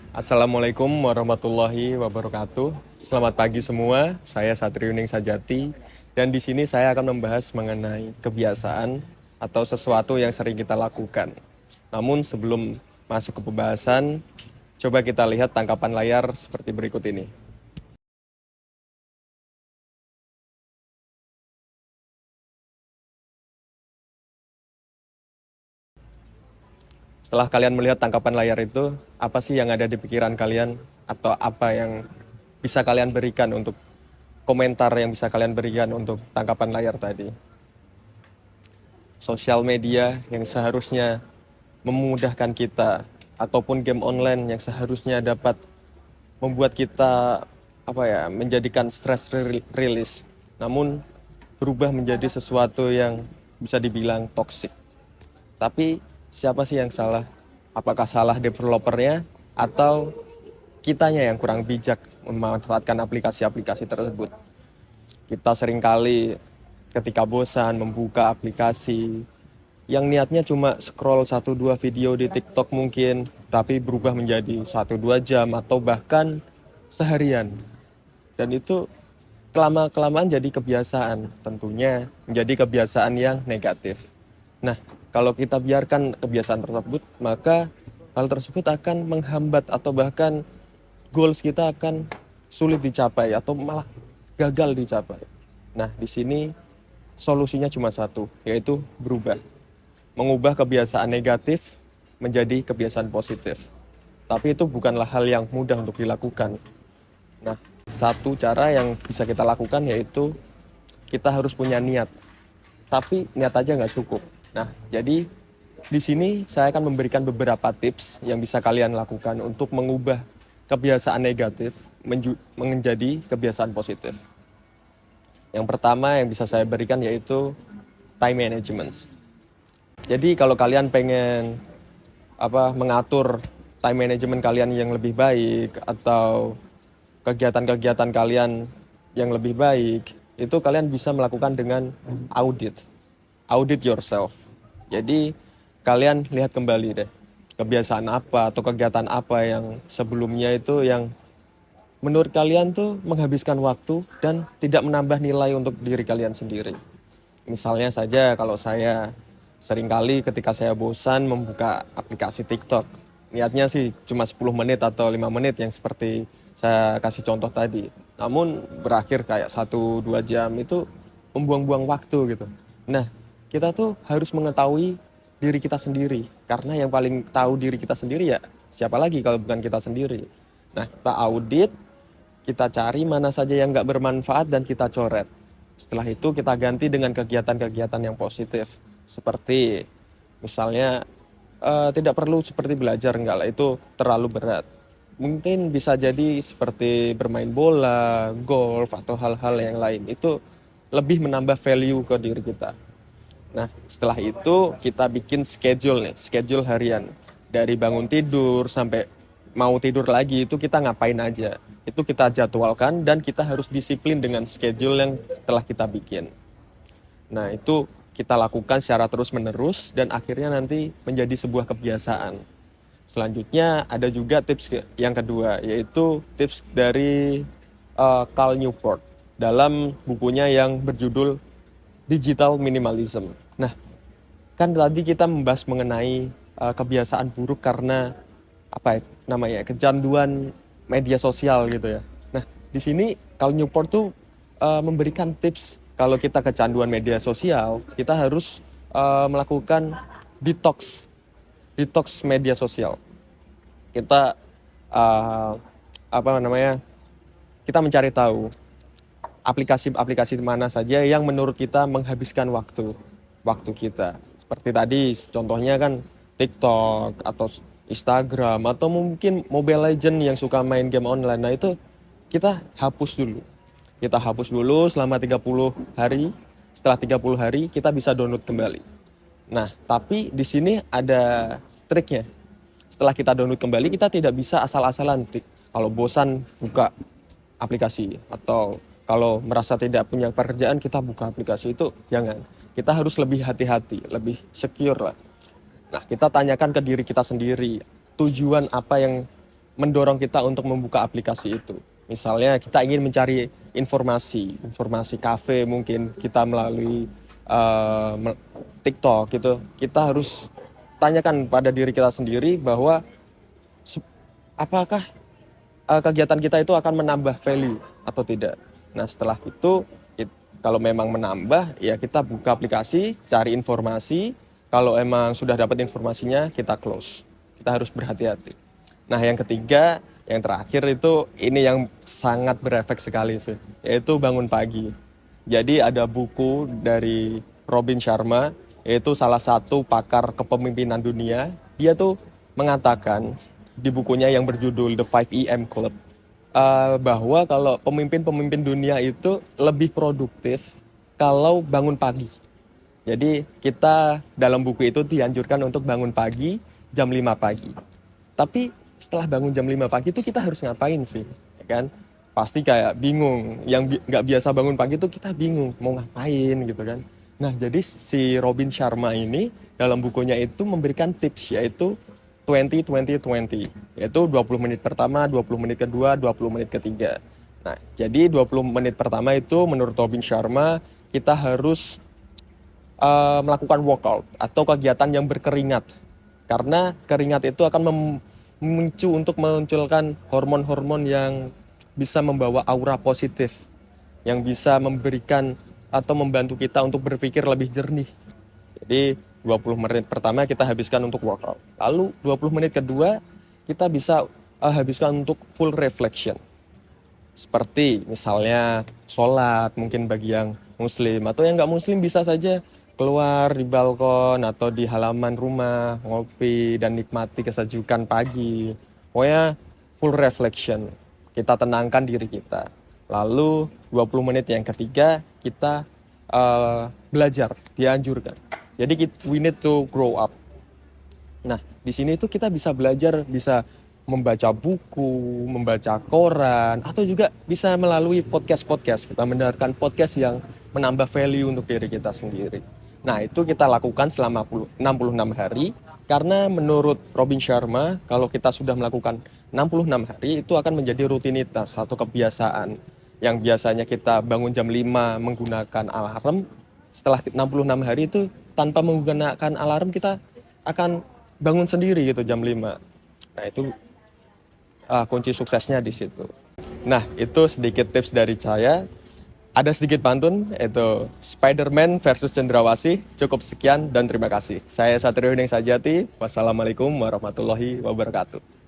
Assalamualaikum warahmatullahi wabarakatuh. Selamat pagi semua. Saya Satriuning Sajati dan di sini saya akan membahas mengenai kebiasaan atau sesuatu yang sering kita lakukan. Namun sebelum masuk ke pembahasan, coba kita lihat tangkapan layar seperti berikut ini. Setelah kalian melihat tangkapan layar itu, apa sih yang ada di pikiran kalian atau apa yang bisa kalian berikan untuk komentar yang bisa kalian berikan untuk tangkapan layar tadi? Sosial media yang seharusnya memudahkan kita ataupun game online yang seharusnya dapat membuat kita menjadikan stress release, namun berubah menjadi sesuatu yang bisa dibilang toksik. Tapi siapa sih yang salah? Apakah salah developernya atau kitanya yang kurang bijak memanfaatkan aplikasi-aplikasi tersebut? Kita seringkali ketika bosan membuka aplikasi yang niatnya cuma scroll 1-2 video di TikTok mungkin, tapi berubah menjadi 1-2 jam atau bahkan seharian. Dan itu kelamaan jadi kebiasaan, tentunya menjadi kebiasaan yang negatif. Nah, kalau kita biarkan kebiasaan tersebut, maka hal tersebut akan menghambat atau bahkan goals kita akan sulit dicapai atau malah gagal dicapai. Nah, di sini solusinya cuma satu, yaitu berubah. Mengubah kebiasaan negatif menjadi kebiasaan positif. Tapi itu bukanlah hal yang mudah untuk dilakukan. Nah, satu cara yang bisa kita lakukan yaitu kita harus punya niat. Tapi niat aja nggak cukup. Nah, jadi di sini saya akan memberikan beberapa tips yang bisa kalian lakukan untuk mengubah kebiasaan negatif menjadi kebiasaan positif. Yang pertama yang bisa saya berikan yaitu time management. Jadi kalau kalian pengen mengatur time management kalian yang lebih baik atau kegiatan-kegiatan kalian yang lebih baik, itu kalian bisa melakukan dengan audit. Audit yourself. Jadi kalian lihat kembali deh, kebiasaan apa atau kegiatan apa yang sebelumnya itu yang menurut kalian tuh menghabiskan waktu dan tidak menambah nilai untuk diri kalian sendiri. Misalnya saja kalau saya seringkali ketika saya bosan membuka aplikasi TikTok. Niatnya sih cuma 10 menit atau 5 menit yang seperti saya kasih contoh tadi. Namun berakhir kayak 1-2 jam itu membuang-buang waktu gitu. Nah, kita tuh harus mengetahui diri kita sendiri. Karena yang paling tahu diri kita sendiri ya siapa lagi kalau bukan kita sendiri. Nah, kita audit, kita cari mana saja yang nggak bermanfaat dan kita coret. Setelah itu kita ganti dengan kegiatan-kegiatan yang positif. Seperti misalnya tidak perlu seperti belajar, enggak lah, itu terlalu berat. Mungkin bisa jadi seperti bermain bola, golf, atau hal-hal yang lain. Itu lebih menambah value ke diri kita. Nah, setelah itu kita bikin schedule nih, schedule harian. Dari bangun tidur sampai mau tidur lagi itu kita ngapain aja. Itu kita jadwalkan dan kita harus disiplin dengan schedule yang telah kita bikin. Nah, itu kita lakukan secara terus-menerus dan akhirnya nanti menjadi sebuah kebiasaan. Selanjutnya ada juga tips yang kedua, yaitu tips dari Cal Newport dalam bukunya yang berjudul Digital Minimalism. Nah, kan tadi kita membahas mengenai kebiasaan buruk karena kecanduan media sosial gitu ya. Nah, di sini Cal Newport tuh memberikan tips kalau kita kecanduan media sosial, kita harus melakukan detox media sosial. Kita uh, kita mencari tahu aplikasi-aplikasi mana saja yang menurut kita menghabiskan waktu kita. Seperti tadi contohnya kan TikTok atau Instagram atau mungkin Mobile Legends yang suka main game online. Nah, itu kita hapus dulu. Kita hapus dulu selama 30 hari. Setelah 30 hari kita bisa download kembali. Nah, tapi di sini ada triknya. Setelah kita download kembali kita tidak bisa asal-asalan. Kalau bosan buka aplikasi atau kalau merasa tidak punya pekerjaan kita buka aplikasi, itu jangan. Kita harus lebih hati-hati, lebih secure lah. Nah, kita tanyakan ke diri kita sendiri, tujuan apa yang mendorong kita untuk membuka aplikasi itu. Misalnya kita ingin mencari informasi kafe mungkin kita melalui TikTok gitu. Kita harus tanyakan pada diri kita sendiri bahwa apakah kegiatan kita itu akan menambah value atau tidak. Nah setelah itu kalau memang menambah ya kita buka aplikasi, cari informasi. Kalau emang sudah dapat informasinya kita close. Kita harus berhati-hati. Nah yang ketiga, yang terakhir itu ini yang sangat berefek sekali sih, yaitu bangun pagi. Jadi ada buku dari Robin Sharma, yaitu salah satu pakar kepemimpinan dunia. Dia tuh mengatakan di bukunya yang berjudul The 5 AM Club, bahwa kalau pemimpin-pemimpin dunia itu lebih produktif kalau bangun pagi. Jadi kita dalam buku itu dianjurkan untuk bangun pagi jam 5 pagi. Tapi setelah bangun jam 5 pagi itu kita harus ngapain sih? Ya kan? Pasti kayak bingung. Yang nggak biasa bangun pagi itu kita bingung mau ngapain gitu kan. Nah jadi si Robin Sharma ini dalam bukunya itu memberikan tips yaitu 20-20-20. Yaitu 20 menit pertama, 20 menit kedua, 20 menit ketiga. Nah jadi 20 menit pertama itu menurut Robin Sharma kita harus melakukan workout atau kegiatan yang berkeringat. Karena keringat itu akan memicu untuk memunculkan hormon-hormon yang bisa membawa aura positif, yang bisa memberikan atau membantu kita untuk berpikir lebih jernih. Jadi 20 menit pertama kita habiskan untuk workout. Lalu 20 menit kedua kita bisa habiskan untuk full reflection. Seperti misalnya sholat mungkin bagi yang muslim, atau yang nggak muslim bisa saja keluar di balkon atau di halaman rumah, ngopi dan nikmati kesejukan pagi. Pokoknya full reflection, kita tenangkan diri kita. Lalu 20 menit yang ketiga kita belajar, dianjurkan. Jadi we need to grow up. Nah di sini itu kita bisa belajar, bisa membaca buku, membaca koran, atau juga bisa melalui podcast-podcast. Kita mendengarkan podcast yang menambah value untuk diri kita sendiri. Nah itu kita lakukan selama 66 hari, karena menurut Robin Sharma kalau kita sudah melakukan 66 hari itu akan menjadi rutinitas atau kebiasaan. Yang biasanya kita bangun jam 5 menggunakan alarm, setelah 66 hari itu tanpa menggunakan alarm kita akan bangun sendiri gitu jam 5. Nah itu kunci suksesnya di situ. Nah itu sedikit tips dari saya. Ada sedikit pantun, yaitu Spider-Man versus Cendrawasih. Cukup sekian dan terima kasih. Saya Satrio Hudeng Sajati. Wassalamualaikum warahmatullahi wabarakatuh.